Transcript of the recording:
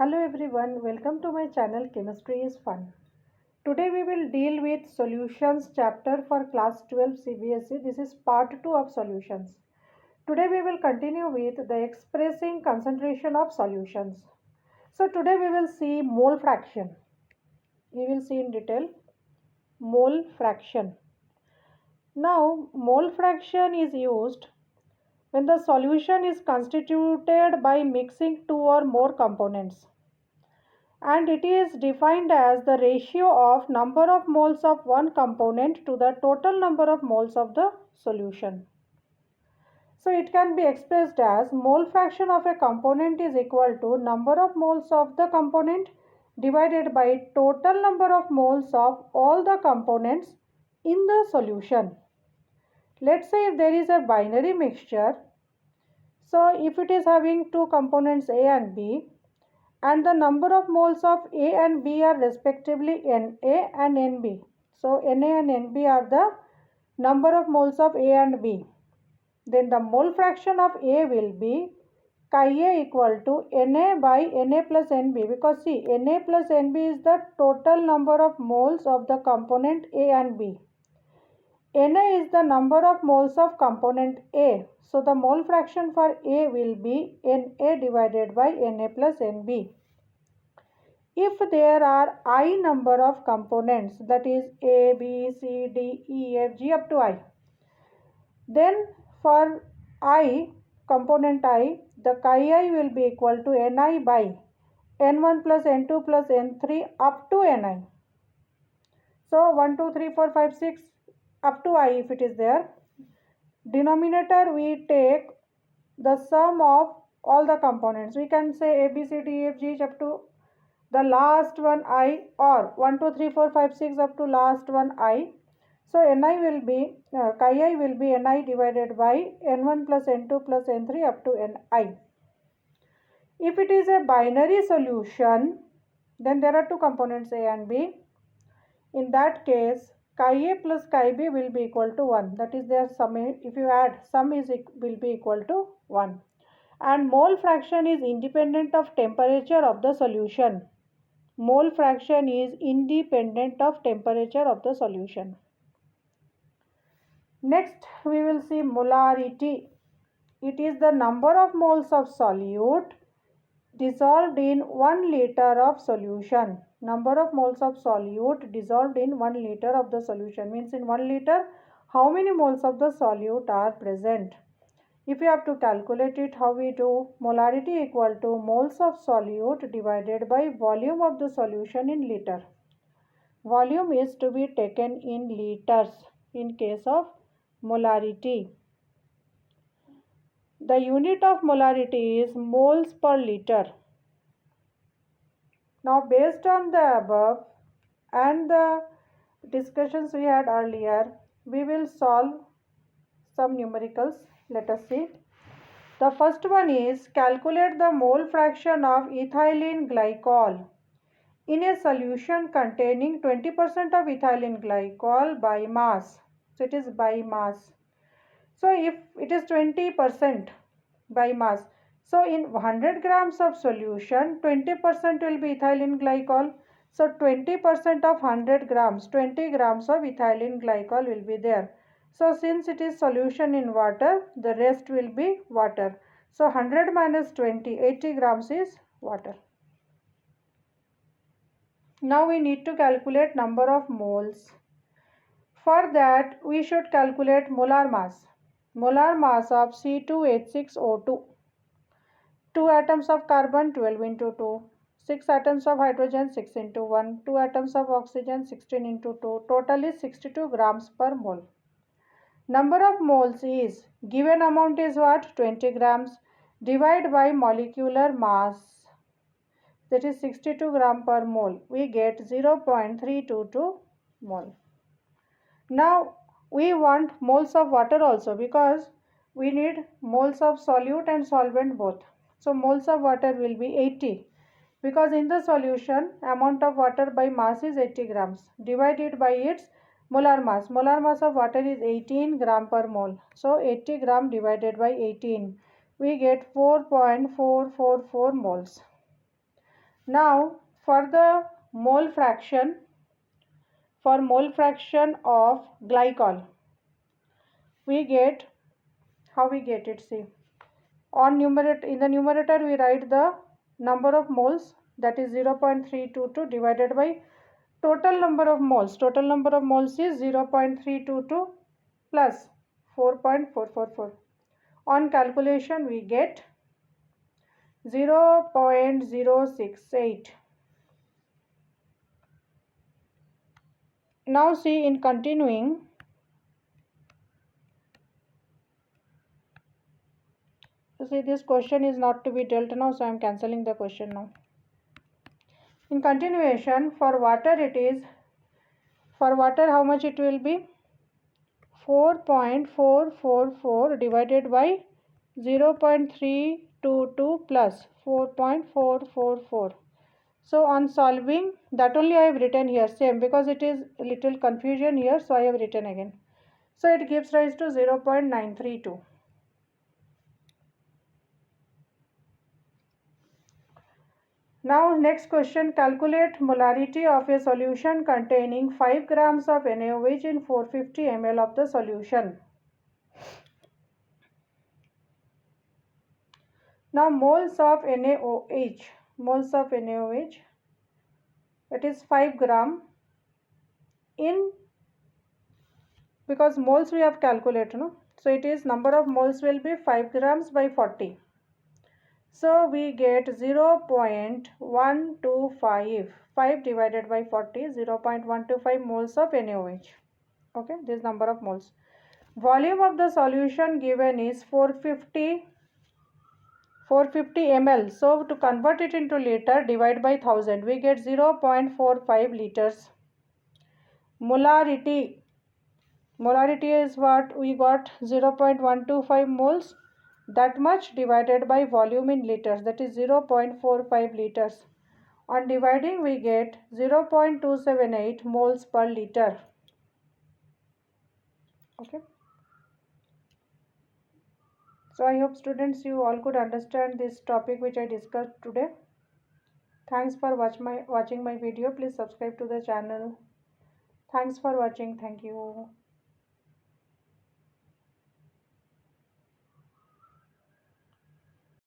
Hello everyone, welcome to my channel Chemistry is Fun. Today we will deal with solutions chapter for class 12 CBSE. This is part 2 of solutions. Today we will continue with the expressing concentration of solutions. So today we will see mole fraction. We will see in detail mole fraction. Now mole fraction is used when the solution is constituted by mixing two or more components, and it is defined as the ratio of number of moles of one component to the total number of moles of the solution. So it can be expressed as mole fraction of a component is equal to number of moles of the component divided by total number of moles of all the components in the solution. Let's say if there is a binary mixture, so if it is having two components A and B, and the number of moles of A and B are respectively Na and Nb. So Na and Nb are the number of moles of A and B. Then the mole fraction of A will be chi A equal to Na by Na plus Nb, because see, Na plus Nb is the total number of moles of the component A and B. Na is the number of moles of component A. So the mole fraction for A will be Na divided by Na plus Nb. If there are I number of components, that is A, B, C, D, E, F, G up to I, then for I, component I, the chi I will be equal to Ni by N1 plus N2 plus N3 up to Ni. So 1, 2, 3, 4, 5, 6 up to I if it is there. Denominator we take the sum of all the components. We can say A, B, C, D, E, F, G up to the last one I, or 1, 2, 3, 4, 5, 6 up to last one I. So Ni will be, chi I will be Ni divided by N1 plus N2 plus N3 up to Ni. If it is a binary solution, then there are two components A and B. In that case, chi A plus chi B will be equal to 1. That is their sum. If you add, sum will be equal to 1. And mole fraction is independent of temperature of the solution. Mole fraction is independent of temperature of the solution. Next, we will see molarity. It is the number of moles of solute dissolved in 1 liter of solution. Number of moles of solute dissolved in 1 liter of the solution means in 1 liter how many moles of the solute are present. If you have to calculate it, how we do? Molarity equal to moles of solute divided by volume of the solution in liter. Volume is to be taken in liters in case of molarity. The unit of molarity is moles per liter. Now based on the above and the discussions we had earlier, we will solve some numericals. Let us see. The first one is calculate the mole fraction of ethylene glycol in a solution containing 20% of ethylene glycol by mass. So it is by mass. So if it is 20% by mass, so in 100 grams of solution, 20% will be ethylene glycol. So 20% of 100 grams, 20 grams of ethylene glycol will be there. So since it is solution in water, the rest will be water. So 100 minus 20, 80 grams is water. Now we need to calculate number of moles. For that, we should calculate molar mass. Molar mass of C2H6O2. 2 atoms of carbon, 12 into 2. 6 atoms of hydrogen, 6 into 1. 2 atoms of oxygen, 16 into 2. Total is 62 grams per mole. Number of moles is, given amount is what? 20 grams. Divide by molecular mass. That is 62 gram per mole. We get 0.322 mole. Now we want moles of water also, because we need moles of solute and solvent both. So moles of water will be 80, because in the solution amount of water by mass is 80 grams divided by its molar mass. Molar mass of water is 18 gram per mole. So 80 gram divided by 18, we get 4.444 moles. Now for the mole fraction, for mole fraction of glycol, we get, how we get it, see, on numerator, in the numerator we write the number of moles, that is 0.322 divided by total number of moles. Total number of moles is 0.322 plus 4.444. On calculation we get 0.068. Now see, in continuing, see, this question is not to be dealt now, so I am cancelling the question now. In continuation, for water it is, for water how much it will be? 4.444 divided by 0.322 plus 4.444. So on solving, that only I have written here same, because it is a little confusion here, so I have written again. So it gives rise to 0.932. Now next question, calculate molarity of a solution containing 5 grams of NaOH in 450 ml of the solution. Now moles of NaOH, it is 5 gram in, because moles we have calculated, no? So it is, number of moles will be 5 grams by 40. So we get 0.125, 5 divided by 40, 0.125 moles of NaOH. Okay, this number of moles. Volume of the solution given is 450 ml. So to convert it into liter, divide by 1000, we get 0.45 liters. Molarity is what we got, 0.125 moles. That much divided by volume in liters, that is 0.45 liters. On dividing we get 0.278 moles per liter. Okay. So I hope students you all could understand this topic which I discussed today. Thanks for watching my video. Please subscribe to the channel. Thanks for watching. Thank you.